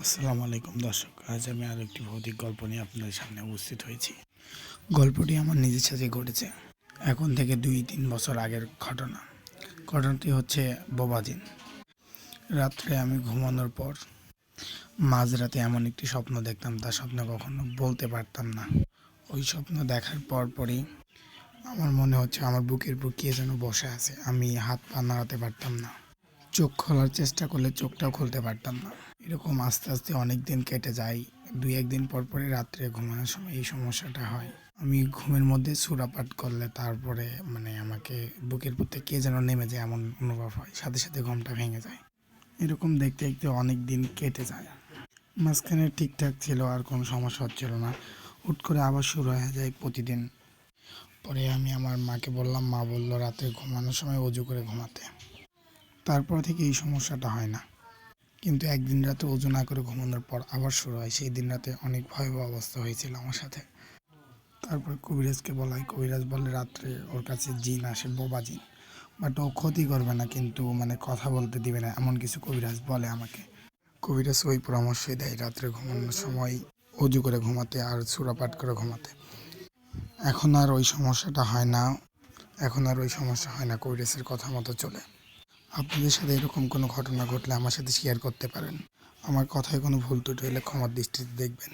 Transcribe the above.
আসসালামু আলাইকুম দর্শক, আজ আমি আরও একটি ভৌতিক গল্প নিয়ে আপনাদের সামনে উপস্থিত হয়েছি। গল্পটি আমার নিজের সাথে ঘটেছে, এখন থেকে 2-3 বছর আগের ঘটনা। ঘটনাটি হচ্ছে বোবাজিন। রাত্রে আমি ঘুমানোর পর মাঝরাতে এমন একটি স্বপ্ন দেখতাম, তার স্বপ্ন কখনো বলতে পারতাম না। ওই স্বপ্ন দেখার পরপরই আমার মনে হচ্ছে আমার বুকের উপর কে যেন বসে আছে। আমি হাত পা নাড়াতে পারতাম না, চোখ খোলার চেষ্টা করলে চোখটাও খুলতে পারতাম না। এরকম আস্তে আস্তে অনেক দিন কেটে যায়। 2-1 দিন পর পরই রাত্রে ঘুমানোর সময় এই সমস্যাটা হয়। আমি ঘুমের মধ্যে সূরা পাঠ করলে তারপরে আমাকে বুকের উপর থেকে কে যেন নেমে যায় এমন অনুভব হয়, সাথে সাথে ঘুমটা ভেঙে যায়। এরকম দেখতে দেখতে অনেক দিন কেটে যায়। মাঝখানে ঠিকঠাক ছিল, আর কোনো সমস্যা হচ্ছিল না। হুট করে আবার শুরু হয়ে যায় প্রতিদিন। পরে আমি আমার মাকে বললাম, মা বলল রাতে ঘুমানোর সময় অজু করে ঘুমাতে। তারপর থেকে এই সমস্যাটা হয় না। কিন্তু একদিন রাতে অজু না করে ঘুমানোর পর আবার শুরু হয়। সেই দিন রাতে অনেক ভয়াবহ অবস্থা হয়েছিল আমার সাথে। তারপরে কবিরাজকে বলা হয়, কবিরাজ বলে রাত্রে ওর কাছে জিন আসে, বোবা জিন। বাট ও ক্ষতি করবে না, কিন্তু কথা বলতে দিবে না, এমন কিছু কবিরাজ বলে আমাকে। কবিরাজ ওই পরামর্শই দেয় রাত্রে ঘুমানোর সময় অজু করে ঘুমাতে আর সূরা পাঠ করে ঘুমাতে। এখন আর ওই সমস্যাটা হয় না। এখন আর ওই সমস্যা হয় না, কবিরাজের কথা মতো চলে। আপনাদের সাথে এরকম কোনো ঘটনা ঘটলে আমার সাথে শেয়ার করতে পারেন। আমার কথায় কোনো ভুল ত্রুটি হলে ক্ষমার দৃষ্টিতে দেখবেন।